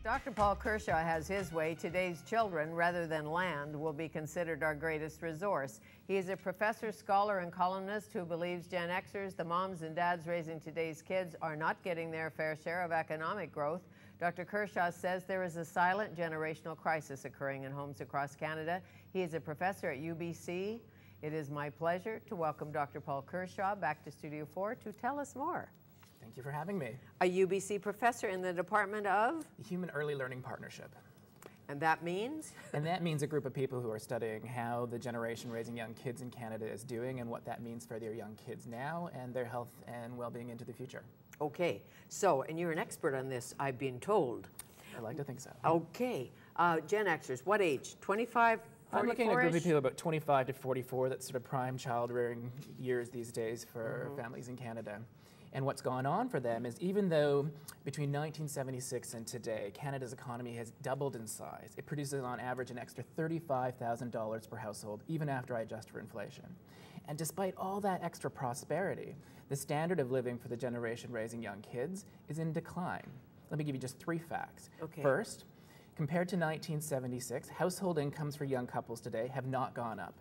Dr. Paul Kershaw has his way. Today's children, rather than land, will be considered our greatest resource. He is a professor, scholar, and columnist who believes Gen Xers, the moms and dads raising today's kids, are not getting their fair share of economic growth. Dr. Kershaw says there is a silent generational crisis occurring in homes across Canada. He is a professor at UBC. It is my pleasure to welcome Dr. Paul Kershaw back to Studio 4 to tell us more. Thank you for having me. A UBC professor in the Department of? The Human Early Learning Partnership. And that means? And that means a group of people who are studying how the generation raising young kids in Canada is doing and what that means for their young kids now and their health and well-being into the future. Okay, so, and you're an expert on this, I've been told. I like to think so. Okay, Gen Xers, what age? 25, 44-ish? I'm looking at a group of people about 25 to 44, that's sort of prime child rearing years these days for families in Canada. And what's gone on for them is even though between 1976 and today, Canada's economy has doubled in size, it produces on average an extra $35,000 per household, even after I adjust for inflation. And despite all that extra prosperity, the standard of living for the generation raising young kids is in decline. Let me give you just 3 facts. Okay. First, compared to 1976, household incomes for young couples today have not gone up.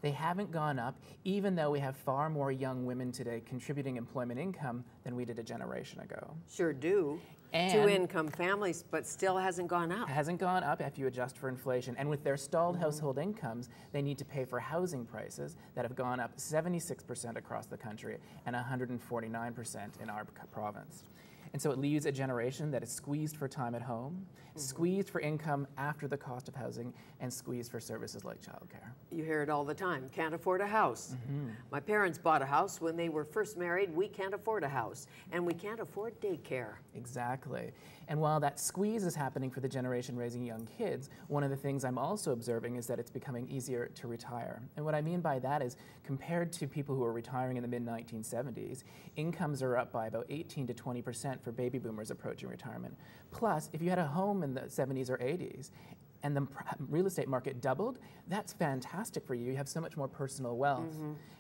They haven't gone up, even though we have far more young women today contributing employment income than we did a generation ago. Sure do. And two-income families, but still hasn't gone up. Hasn't gone up if you adjust for inflation. And with their stalled household incomes, they need to pay for housing prices that have gone up 76% across the country and 149% in our province. And so it leaves a generation that is squeezed for time at home, squeezed for income after the cost of housing, and squeezed for services like childcare. You hear it all the time, can't afford a house. My parents bought a house when they were first married. We can't afford a house, and we can't afford daycare. Exactly. And while that squeeze is happening for the generation raising young kids, one of the things I'm also observing is that it's becoming easier to retire. And what I mean by that is, compared to people who were retiring in the mid-1970s, incomes are up by about 18 to 20% for baby boomers approaching retirement. Plus, if you had a home in the 70s or 80s, and the real estate market doubled, that's fantastic for you. You have so much more personal wealth.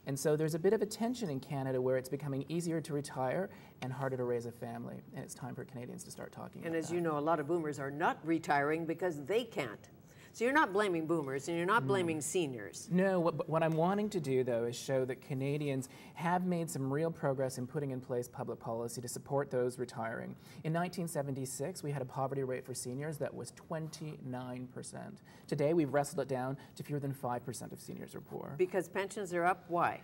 And so there's a bit of a tension in Canada where it's becoming easier to retire and harder to raise a family. And it's time for Canadians to start talking about that. And as you know, a lot of boomers are not retiring because they can't. So you're not blaming boomers and you're not blaming seniors. No, what I'm wanting to do, though, is show that Canadians have made some real progress in putting in place public policy to support those retiring. In 1976, we had a poverty rate for seniors that was 29%. Today, we've wrestled it down to fewer than 5% of seniors are poor. Because pensions are up, why?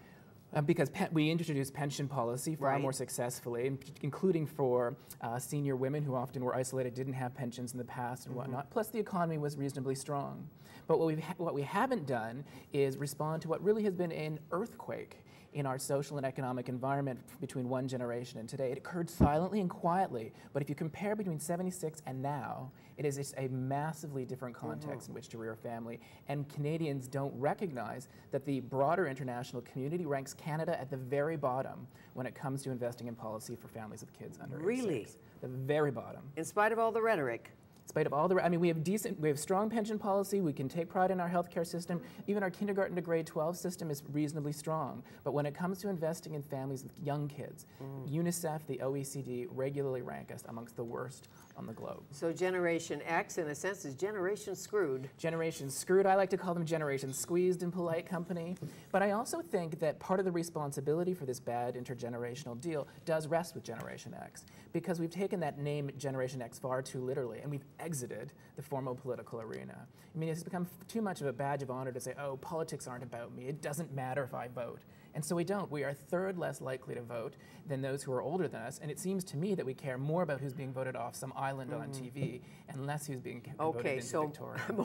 Because we introduced pension policy far more successfully, including for senior women who often were isolated, didn't have pensions in the past and whatnot. Plus, the economy was reasonably strong. But what we haven't done is respond to what really has been an earthquake in our social and economic environment between one generation and today. It occurred silently and quietly, but if you compare between 76 and now, it is just a massively different context in which to rear a family. And Canadians don't recognize that the broader international community ranks Canada at the very bottom when it comes to investing in policy for families with kids under age 6. The very bottom. In spite of all the rhetoric. In spite of all the, I mean, we have strong pension policy. We can take pride in our healthcare system. Even our kindergarten to grade 12 system is reasonably strong. But when it comes to investing in families with young kids, UNICEF, the OECD regularly rank us amongst the worst on the globe. So Generation X, in a sense, is generation screwed. Generation screwed. I like to call them generation squeezed in polite company. But I also think that part of the responsibility for this bad intergenerational deal does rest with Generation X, because we've taken that name Generation X far too literally, and we've exited the formal political arena. I mean, it's become too much of a badge of honor to say, oh, politics aren't about me. It doesn't matter if I vote. And so we don't. We are third less likely to vote than those who are older than us. And it seems to me that we care more about who's being voted off some island on TV and less who's being voted into Victoria. Okay, so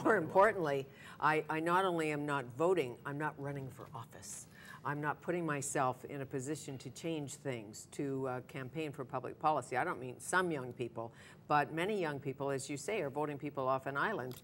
more importantly, I not only am not voting, I'm not running for office. I'm not putting myself in a position to change things, to campaign for public policy. I don't mean some young people, but many young people, as you say, are voting people off an island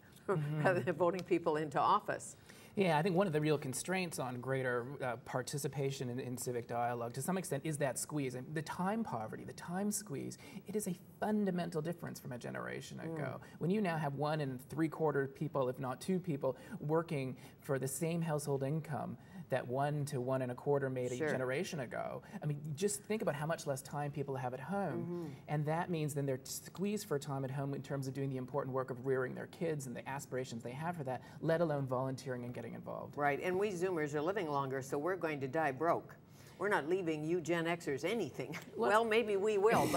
rather than voting people into office. Yeah, I think one of the real constraints on greater participation in civic dialogue, to some extent, is that squeeze. And the time poverty, the time squeeze, it is a fundamental difference from a generation ago. When you now have 1 3/4 people, if not 2 people, working for the same household income, that 1 to 1.25 made Sure. a generation ago. I mean, just think about how much less time people have at home. And that means then they're squeezed for time at home in terms of doing the important work of rearing their kids and the aspirations they have for that, let alone volunteering and getting involved. Right, and we Zoomers are living longer, so we're going to die broke. We're not leaving you Gen Xers anything. Well, maybe we will,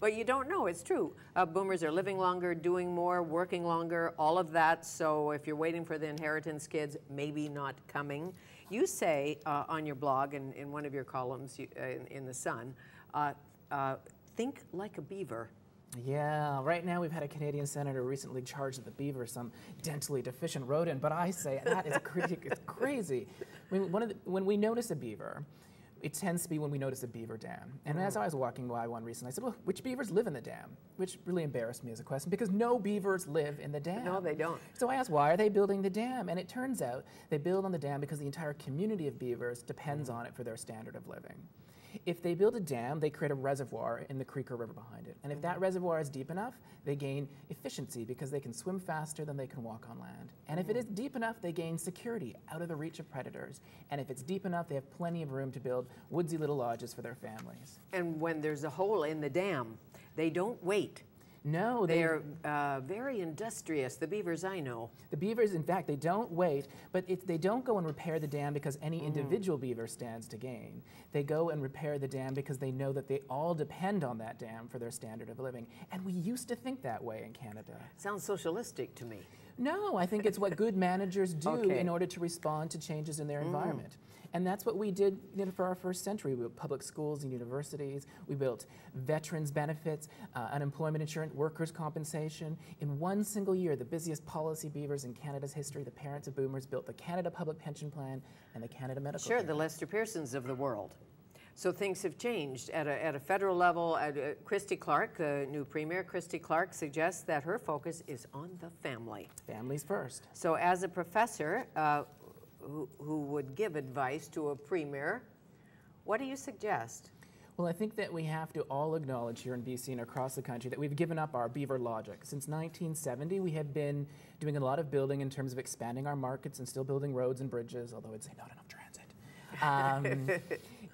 but you don't know. It's true. Boomers are living longer, doing more, working longer, all of that. So if you're waiting for the inheritance kids, maybe not coming. You say on your blog and in one of your columns in The Sun, think like a beaver. Yeah, right now we've had a Canadian senator recently charged that the beaver is some dentally deficient rodent, but I say that is it's crazy. I mean, when we notice a beaver, it tends to be when we notice a beaver dam. And as I was walking by one recently, I said, well, which beavers live in the dam? Which really embarrassed me as a question, because no beavers live in the dam. No, they don't. So I asked, why are they building the dam? And it turns out they build on the dam because the entire community of beavers depends on it for their standard of living. If they build a dam, they create a reservoir in the creek or river behind it. And if that reservoir is deep enough, they gain efficiency because they can swim faster than they can walk on land. And if it is deep enough, they gain security out of the reach of predators. And if it's deep enough, they have plenty of room to build woodsy little lodges for their families. And when there's a hole in the dam, they don't wait. No, they're very industrious, the beavers I know. The beavers, in fact, they don't wait, but they don't go and repair the dam because any individual beaver stands to gain. They go and repair the dam because they know that they all depend on that dam for their standard of living. And we used to think that way in Canada. Sounds socialistic to me. No, I think it's what good managers do in order to respond to changes in their environment. And that's what we did for our first century. We built public schools and universities. We built veterans benefits, unemployment insurance, workers' compensation. In one single year, the busiest policy beavers in Canada's history, the parents of boomers, built the Canada Public Pension Plan and the Canada Medical Care. Sure, the Lester Pearsons of the world. So things have changed at a federal level. Christy Clark, new premier, Christy Clark suggests that her focus is on the family. Families first. So as a professor who would give advice to a premier, what do you suggest? Well, I think that we have to all acknowledge here in BC and across the country that we've given up our beaver logic. Since 1970, we have been doing a lot of building in terms of expanding our markets and still building roads and bridges, although I'd say not enough transit.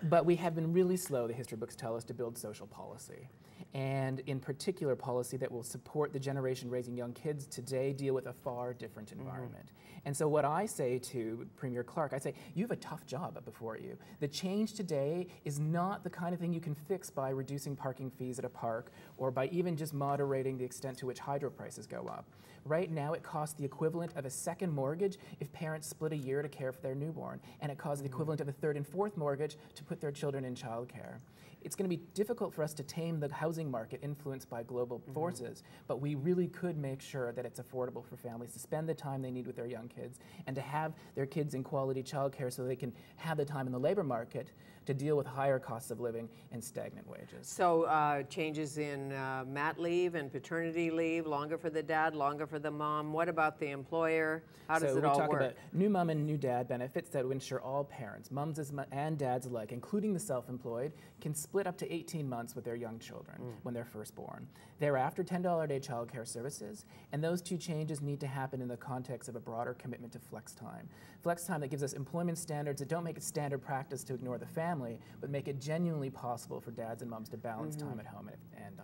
But we have been really slow, the history books tell us, to build social policy. And in particular, policy that will support the generation raising young kids today deal with a far different environment. And so what I say to Premier Clark, I say, you have a tough job before you. The change today is not the kind of thing you can fix by reducing parking fees at a park or by even just moderating the extent to which hydro prices go up. Right now, it costs the equivalent of a second mortgage if parents split a year to care for their newborn, and it costs the equivalent of a third and fourth mortgage to put their children in childcare. It's going to be difficult for us to tame the housing market influenced by global forces, but we really could make sure that it's affordable for families to spend the time they need with their young kids and to have their kids in quality childcare so they can have the time in the labor market to deal with higher costs of living and stagnant wages. So changes in mat leave and paternity leave, longer for the dad, longer for the mom. What about the employer? How does it all work? So we talk about new mom and new dad benefits that would ensure all parents, moms and dads alike, including the self-employed, can split up to 18 months with their young children when they're first born. Thereafter, $10 a day child care services, and those two changes need to happen in the context of a broader commitment to flex time. Flex time that gives us employment standards that don't make it standard practice to ignore the family, but make it genuinely possible for dads and moms to balance time at home and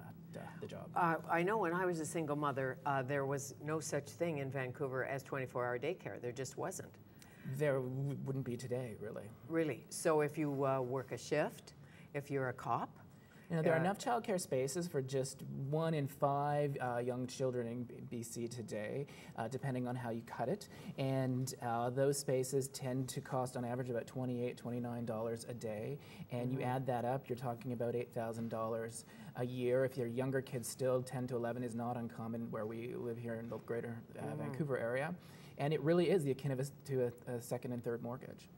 the job. I know when I was a single mother, there was no such thing in Vancouver as 24-hour daycare. There just wasn't. There wouldn't be today, really. Really? So if you work a shift, if you're a cop, you know, there are enough childcare spaces for just 1 in 5 young children in BC today, depending on how you cut it. And those spaces tend to cost on average about $28, $29 a day. And you add that up, you're talking about $8,000 a year. If your younger kids still, 10 to 11 is not uncommon where we live here in the greater Vancouver area. And it really is the akin to a second and third mortgage.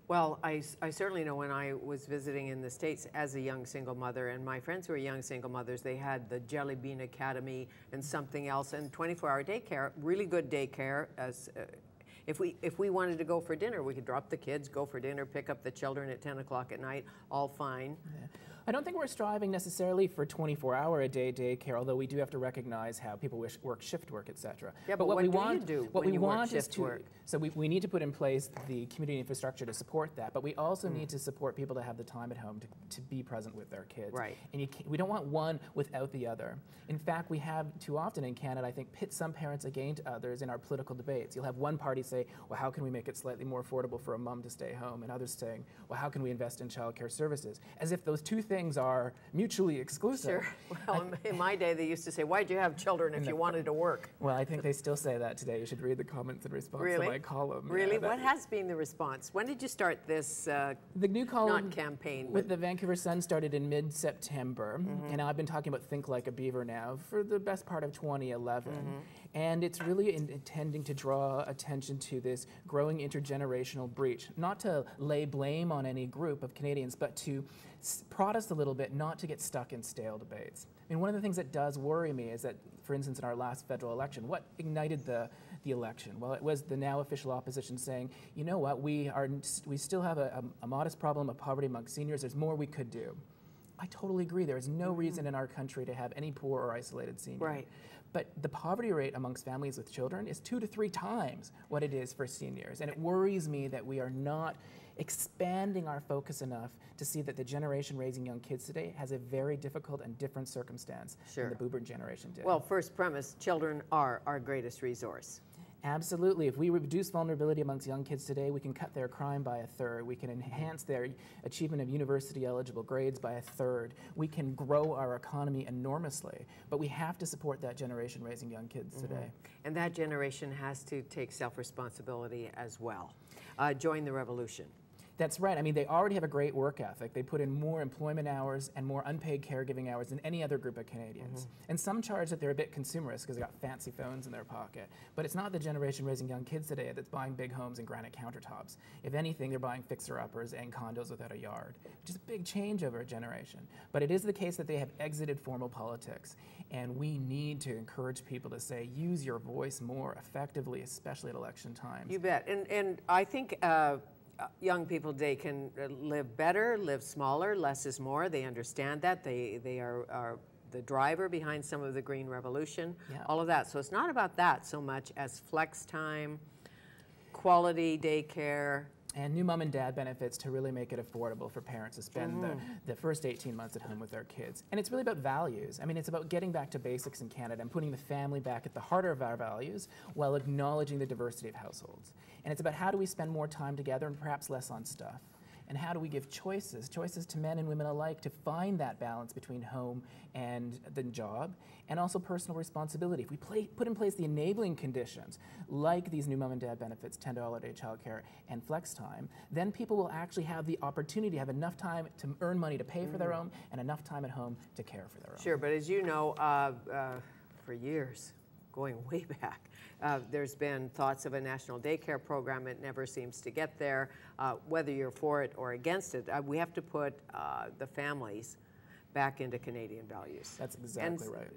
Well, I certainly know when I was visiting in the States as a young single mother, and my friends who were young single mothers, they had the Jelly Bean Academy and something else, and 24-hour daycare, really good daycare. If we wanted to go for dinner, we could drop the kids, go for dinner, pick up the children at 10 o'clock at night, all fine. Yeah. I don't think we're striving necessarily for 24-hour-a-day daycare, although we do have to recognize how people work shift work, etc. Yeah, but what we want, do you do when you work shift work? So we need to put in place the community infrastructure to support that, but we also need to support people to have the time at home to be present with their kids. Right. And we don't want one without the other. In fact, we have too often in Canada, I think, pit some parents against others in our political debates. You'll have one party say, well, how can we make it slightly more affordable for a mom to stay home? And others saying, well, how can we invest in childcare services? As if those two things are mutually exclusive. Sure. Well, in my day, they used to say, why'd you have children if you wanted to work? Well, I think they still say that today. You should read the comments in response to my column. Really? Yeah, what has been the response? When did you start this the new column not campaign? With the Vancouver Sun started in mid-September, and I've been talking about Think Like a Beaver now for the best part of 2011. And it's really intending to draw attention to this growing intergenerational breach, not to lay blame on any group of Canadians, but to prod us a little bit not to get stuck in stale debates. I mean, one of the things that does worry me is that, for instance, in our last federal election, what ignited the election? Well, it was the now official opposition saying, you know what, we still have a modest problem of poverty among seniors. There's more we could do. I totally agree. There is no reason in our country to have any poor or isolated senior. Right. But the poverty rate amongst families with children is 2 to 3 times what it is for seniors. And it worries me that we are not expanding our focus enough to see that the generation raising young kids today has a very difficult and different circumstance than the boomer generation did. Well, first premise, children are our greatest resource. Absolutely. If we reduce vulnerability amongst young kids today, we can cut their crime by 1/3. We can enhance their achievement of university-eligible grades by 1/3. We can grow our economy enormously. But we have to support that generation raising young kids today. And that generation has to take self-responsibility as well. Join the revolution. That's right. I mean, they already have a great work ethic. They put in more employment hours and more unpaid caregiving hours than any other group of Canadians. And some charge that they're a bit consumerist because they've got fancy phones in their pocket. But it's not the generation raising young kids today that's buying big homes and granite countertops. If anything, they're buying fixer-uppers and condos without a yard, which is a big change over a generation. But it is the case that they have exited formal politics. And we need to encourage people to say, use your voice more effectively, especially at election times. You bet. And I think young people today can live better, live smaller, less is more. They understand that. They are the driver behind some of the green revolution, all of that. So it's not about that so much as flex time, quality daycare, and new mom and dad benefits to really make it affordable for parents to spend the first 18 months at home with their kids. And it's really about values. I mean, it's about getting back to basics in Canada and putting the family back at the heart of our values while acknowledging the diversity of households. And it's about how do we spend more time together and perhaps less on stuff. And how do we give choices to men and women alike to find that balance between home and the job, and also personal responsibility. If we put in place the enabling conditions, like these new mom and dad benefits, $10 a day childcare, and flex time, then people will actually have the opportunity to have enough time to earn money to pay for their own, and enough time at home to care for their own. Sure, but as you know, for years, going way back, there's been thoughts of a national daycare program. It never seems to get there. Whether you're for it or against it, we have to put the families back into Canadian values. That's exactly right.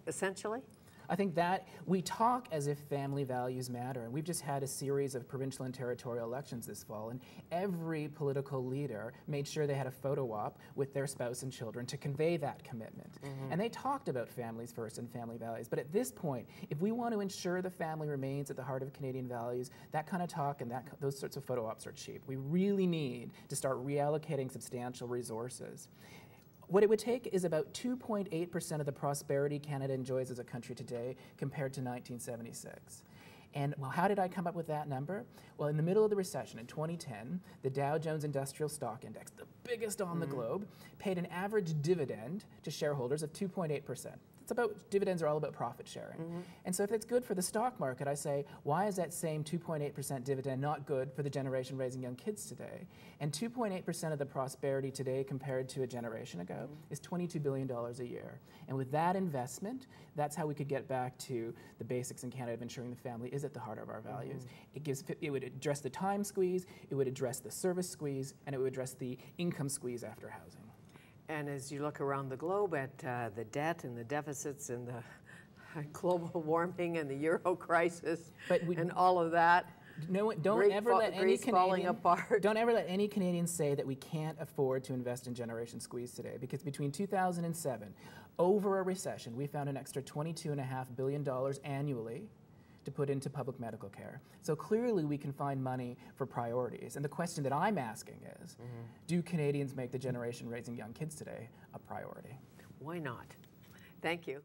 Essentially? I think that we talk as if family values matter, and we've just had a series of provincial and territorial elections this fall, and every political leader made sure they had a photo op with their spouse and children to convey that commitment. And they talked about families first and family values, but at this point, if we want to ensure the family remains at the heart of Canadian values, that kind of talk and those sorts of photo ops are cheap. We really need to start reallocating substantial resources. What it would take is about 2.8% of the prosperity Canada enjoys as a country today compared to 1976. And well, how did I come up with that number? Well, in the middle of the recession in 2010, the Dow Jones Industrial Stock Index, the biggest on the globe, paid an average dividend to shareholders of 2.8%. It's about, dividends are all about profit sharing. And so if it's good for the stock market, I say, why is that same 2.8% dividend not good for the generation raising young kids today? And 2.8% of the prosperity today compared to a generation ago is $22 billion a year. And with that investment, that's how we could get back to the basics in Canada of ensuring the family is at the heart of our values. It would address the time squeeze, it would address the service squeeze, and it would address the income squeeze after housing. And as you look around the globe at the debt and the deficits and the global warming and the Euro crisis and all of that. Don't ever let any falling apart. Don't ever let any Canadian say that we can't afford to invest in Generation Squeeze today, because between 2007, over a recession, we found an extra $22.5 billion annually to put into public medical care. So clearly we can find money for priorities. And the question that I'm asking is, do Canadians make the generation raising young kids today a priority? Why not? Thank you.